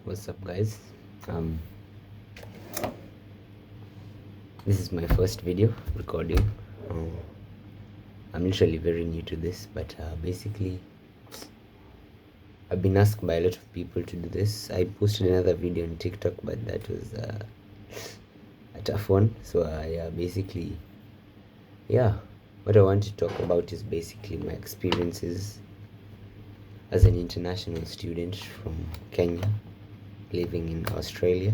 What's up, guys? This is my first video recording. I'm literally very new to this, but basically I've been asked by a lot of people to do this. I posted another video on TikTok, but that was a tough one. So what I want to talk about is basically my experiences as an international student from Kenya living in Australia.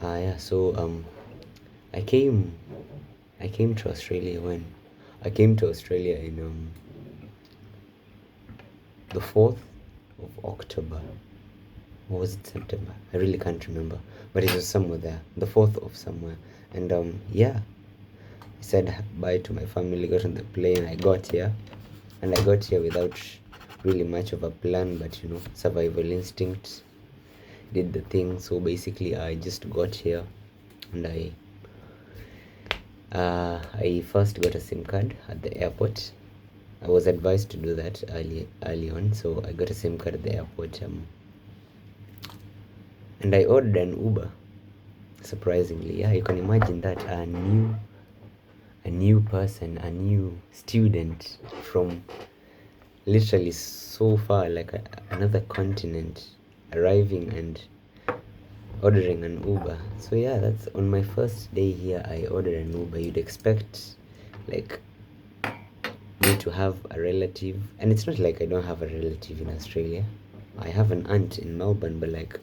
I came to Australia when I came to Australia in the 4th of October. Or was it September? I really can't remember, but it was somewhere there, the 4th of somewhere. And I said bye to my family, got on the plane. I got here without really much of a plan, but survival instinct did the thing. So basically I just got here, and I first got a SIM card at the airport. I was advised to do that early on, so I got a SIM card at the airport, and I ordered an Uber. Surprisingly, yeah, you can imagine that a new person, a new student from literally so far, like another continent, arriving and ordering an Uber. So yeah, that's on my first day here. I ordered an Uber. You'd expect like me to have a relative, and it's not like I don't have a relative in Australia. I have an aunt in Melbourne, but like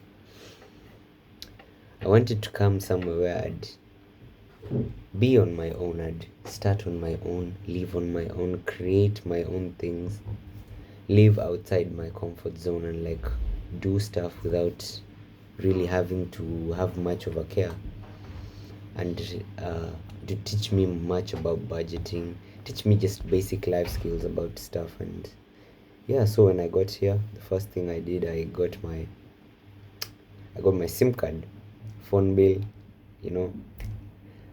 I wanted to come somewhere where I'd be on my own, I'd start on my own, live on my own, create my own things, live outside my comfort zone, and like do stuff without really having to have much of a care, and to teach me much about budgeting, teach me just basic life skills about stuff. And yeah, so when I got here, the first thing I did, I got my SIM card, phone bill,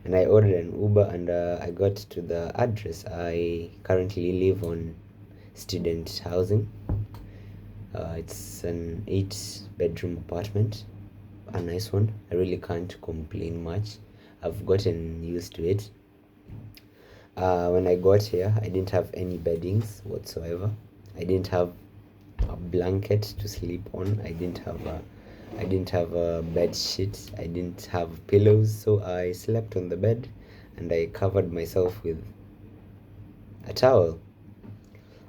and I ordered an Uber, and I got to the address. I currently live on student housing. It's an 8-bedroom apartment, a nice one. I really can't complain much. I've gotten used to it. When I got here, I didn't have any beddings whatsoever. I didn't have a blanket to sleep on. I didn't have a bed sheet. I didn't have pillows, so I slept on the bed, and I covered myself with a towel.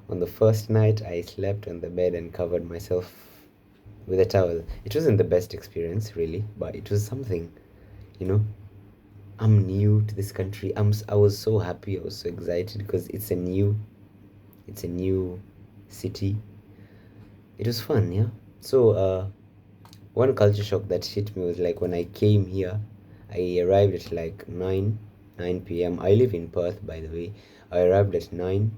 On the first night, I slept on the bed and covered myself with a towel. It wasn't the best experience, really, but it was something, I'm new to this country. I was so happy. I was so excited because it's a new city. It was fun, yeah. So one culture shock that hit me was like when I came here, I arrived at like 9 p.m. I live in Perth, by the way. I arrived at 9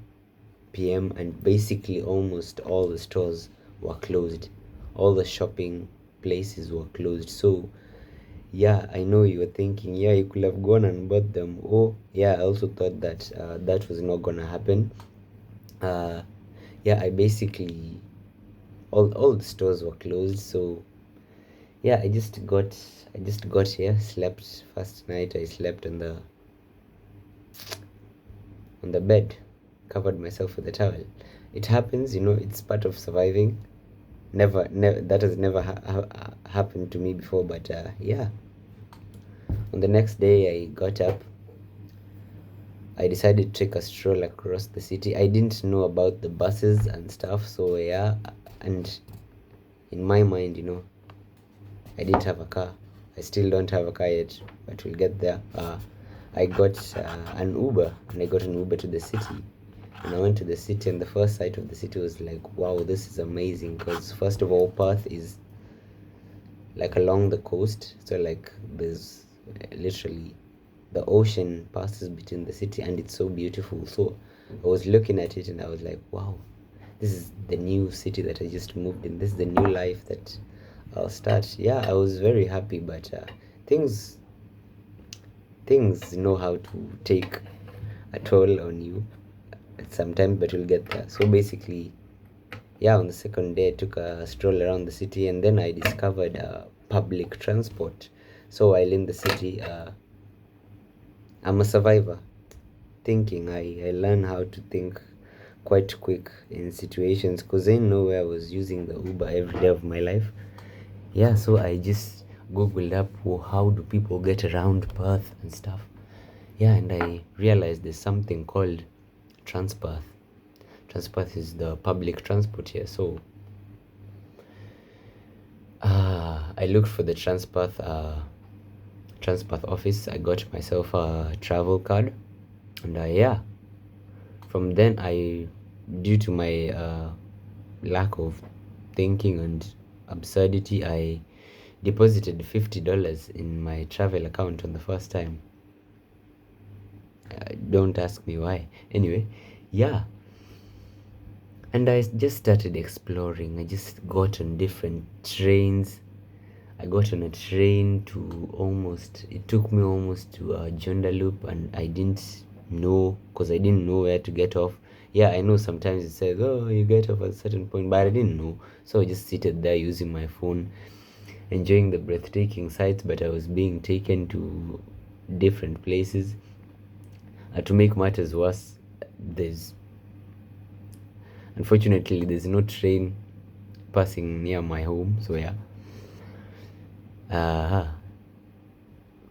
p.m. and basically almost all the stores were closed. All the shopping places were closed. So yeah, I know you were thinking, yeah, you could have gone and bought them. Oh yeah, I also thought that that was not gonna happen. I basically, all the stores were closed. So yeah, I just got here, slept. First night I slept on the bed, covered myself with a towel. It happens, it's part of surviving. Never that has never happened to me before, but yeah. On the next day I got up. I decided to take a stroll across the city. I didn't know about the buses and stuff, so yeah. And in my mind, I didn't have a car. I still don't have a car yet, but we'll get there. I got an Uber, and I got an Uber to the city. And I went to the city, and the first sight of the city was like, wow, this is amazing. Because first of all, Perth is like along the coast, so like there's literally the ocean passes between the city, and it's so beautiful. So I was looking at it, and I was like, wow, this is the new city that I just moved in. This is the new life that I'll start. Yeah, I was very happy, but things know how to take a toll on you sometimes, but we'll get there. So basically, Yeah, on the second day, I took a stroll around the city, and then I discovered public transport. So while in the city, I'm a survivor. Thinking, I learn how to think quite quick in situations because I didn't know where I was using the Uber every day of my life. Yeah, so I just googled up, "Oh, how do people get around Perth and stuff." Yeah, and I realized there's something called Transperth. Transperth is the public transport here. So I looked for the Transperth office. I got myself a travel card, and yeah, from then due to my lack of thinking and absurdity, I deposited $50 in my travel account on the first time. Don't ask me why. Anyway, yeah, and I just started exploring. I just got on different trains. I got on a train to it took me almost to Joondalup, and I didn't know, because I didn't know where to get off. Yeah, I know sometimes it says, "Oh, you get off at a certain point," but I didn't know. So I just seated there using my phone, enjoying the breathtaking sights, but I was being taken to different places. To make matters worse, there's unfortunately there's no train passing near my home. So yeah, uh,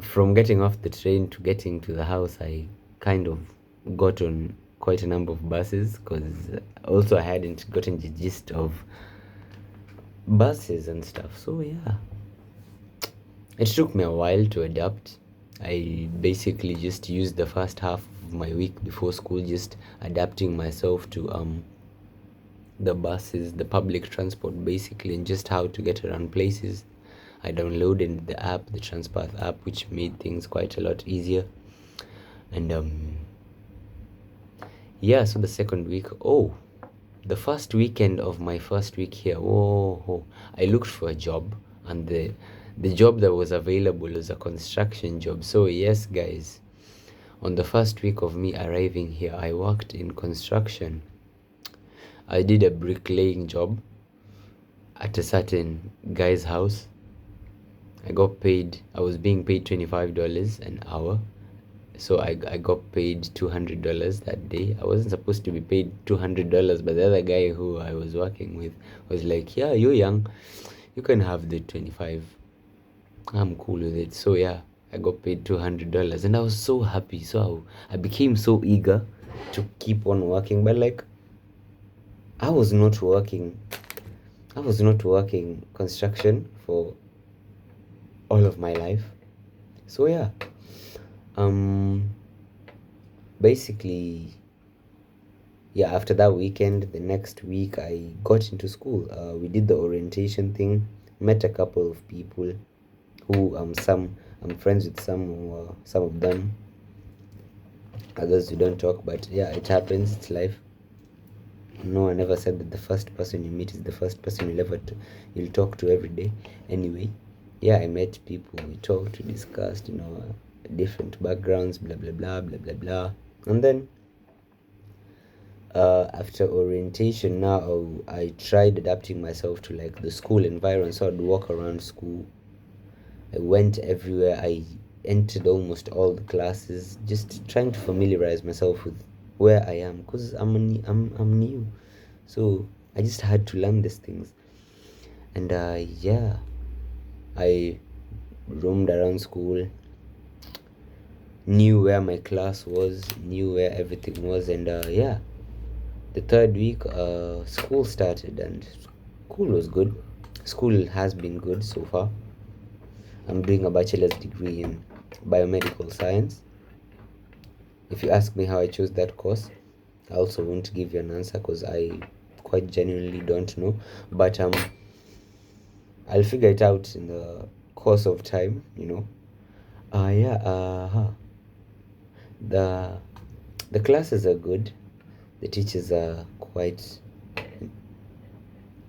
from getting off the train to getting to the house, I kind of got on quite a number of buses, because also I hadn't gotten the gist of buses and stuff. So yeah, it took me a while to adapt. I basically just used the first half of my week before school just adapting myself to the buses, the public transport basically, and just how to get around places. I downloaded the app, the Transpath app, which made things quite a lot easier. And yeah, so the second week, the first weekend of my first week here, I looked for a job, and the job that was available was a construction job. So yes, guys, on the first week of me arriving here, I worked in construction. I did a bricklaying job at a certain guy's house. I was being paid $25 an hour. So I got paid $200 that day. I wasn't supposed to be paid $200, but the other guy who I was working with was like, "Yeah, you're young, you can have the 25. I'm cool with it." So yeah, I got paid $200, and I was so happy. So I became so eager to keep on working. But like, I was not working. I was not working construction for all of my life. So yeah, um, basically, yeah, after that weekend, the next week I got into school. We did the orientation thing, met a couple of people who some I'm friends with some of them, others we don't talk, but yeah, it happens, it's life. No one ever said that the first person you meet is the first person you'll talk to every day. Anyway, yeah, I met people, we talked, we discussed, different backgrounds, blah blah blah blah blah blah. And then after orientation, now I tried adapting myself to like the school environment. So I'd walk around school. I went everywhere. I entered almost all the classes, just trying to familiarize myself with where I am, because I'm new. So I just had to learn these things. And yeah, I roamed around school, knew where my class was, knew where everything was, and yeah, the third week, school started, and school was good. School has been good so far. I'm doing a bachelor's degree in biomedical science. If you ask me how I chose that course, I also won't give you an answer, because I quite genuinely don't know. But I'll figure it out in the course of time. Yeah. The the classes are good. The teachers are quite.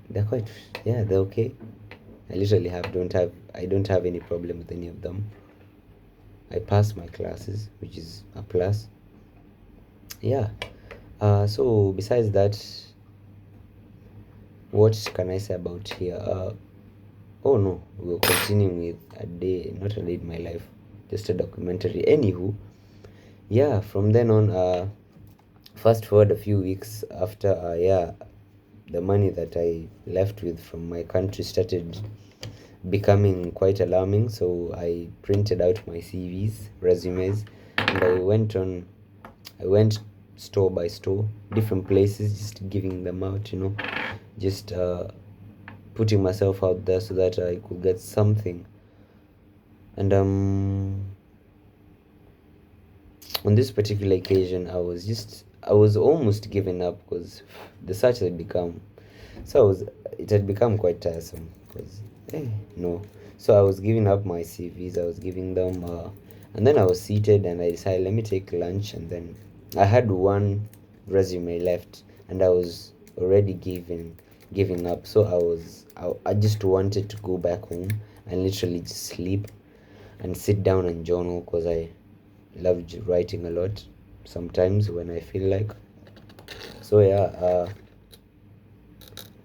They're quite. Yeah, they're okay. I don't have any problem with any of them. I pass my classes, which is a plus. Yeah. So besides that, What can I say about here? Oh no, we'll continue with a day, not a day in my life, just a documentary. Anywho, yeah, from then on, fast forward a few weeks after, yeah, the money that I left with from my country started becoming quite alarming. So I printed out my CVs, resumes, and I went store by store, different places, just giving them out, just putting myself out there so that I could get something. And on this particular occasion, I was almost giving up because the search had become so I was it had become quite tiresome because no. So I was giving up my CVs. I was giving them, and then I was seated and I decided let me take lunch, and then I had one resume left and I was already giving up. So I just wanted to go back home and literally just sleep and sit down and journal because I loved writing a lot sometimes when I feel like. So yeah,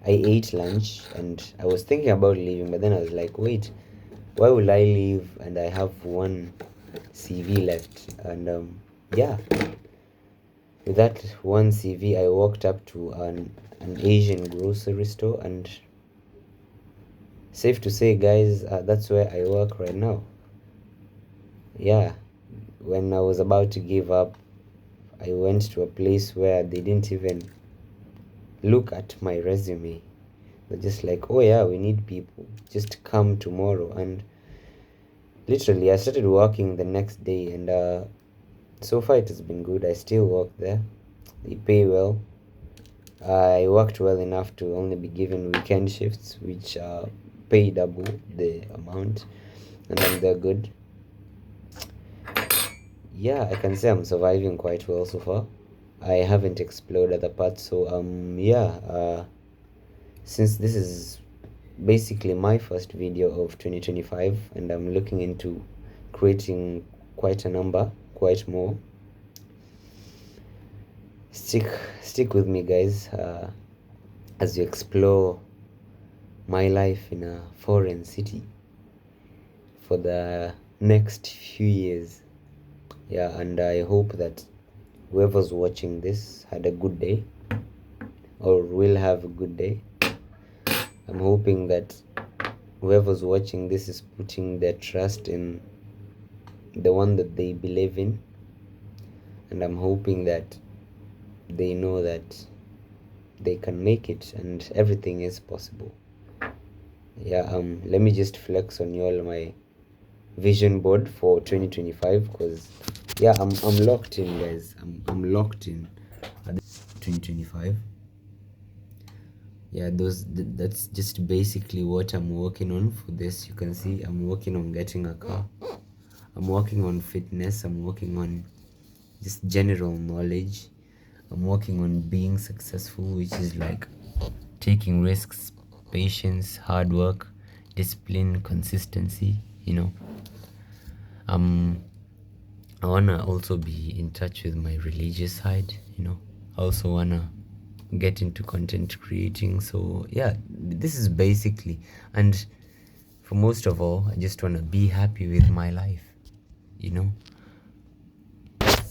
I ate lunch and I was thinking about leaving, but then I was like, wait, why will I leave and I have one CV left? And yeah, with that one CV, I walked up to an Asian grocery store, and safe to say, guys, that's where I work right now. Yeah, when I was about to give up, I went to a place where they didn't even look at my resume. They're just like, oh yeah, we need people. Just come tomorrow. And literally, I started working the next day, and so far it has been good. I still work there. They pay well. I worked well enough to only be given weekend shifts, which pay double the amount, and then they're good. Yeah, I can say I'm surviving quite well so far. I haven't explored other parts, so yeah. Since this is basically my first video of 2025, and I'm looking into creating quite a number, quite more. Stick stick with me, guys, as you explore my life in a foreign city for the next few years. Yeah, and I hope that whoever's watching this had a good day or will have a good day. I'm hoping that whoever's watching this is putting their trust in the one that they believe in, and I'm hoping that they know that they can make it and everything is possible. Yeah, let me just flex on you all my vision board for 2025, because yeah, I'm locked in, guys. I'm locked in at 2025. Yeah, that's just basically what I'm working on for this. You can see I'm working on getting a car. I'm working on fitness. I'm working on just general knowledge. I'm working on being successful, which is like taking risks, patience, hard work, discipline, consistency, Um I wanna also be in touch with my religious side, I also wanna get into content creating. So yeah, this is basically, and for most of all, I just wanna be happy with my life, you know.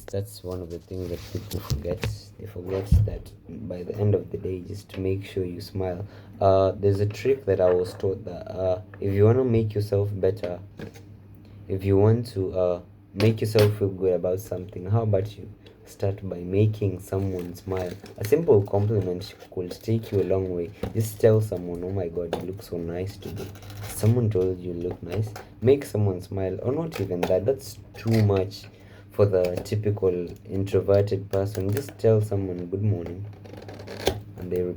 That's one of the things that people forget. They forget that by the end of the day, just to make sure you smile. There's a trick that I was taught that if you want to make yourself better, if you want to make yourself feel good about something, how about you start by making someone smile? A simple compliment could take you a long way. Just tell someone, oh my god, you look so nice today. Someone told you look nice. Make someone smile, or not even that. That's too much for the typical introverted person. Just tell someone good morning, and they'll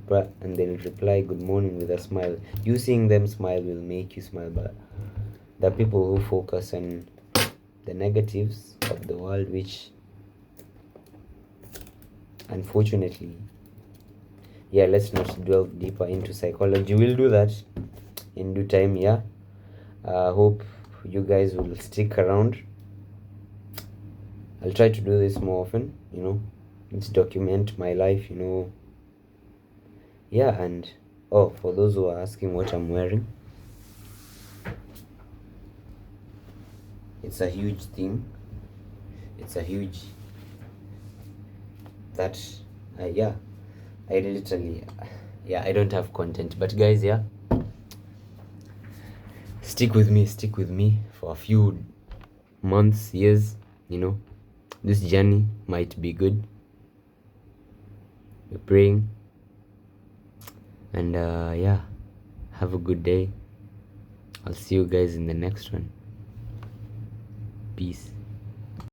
reply good morning with a smile. You seeing them smile will make you smile. But the people who focus on the negatives of the world, which unfortunately, yeah, let's not delve deeper into psychology. We'll do that in due time. Yeah, hope you guys will stick around. I'll try to do this more often, just document my life, yeah. And Oh, for those who are asking what I'm wearing, it's a huge thing. It's a huge that yeah, I literally yeah, I don't have content, but guys, yeah, stick with me for a few months, years, you know. This journey might be good. We're praying, and yeah, have a good day. I'll see you guys in the next one. Peace.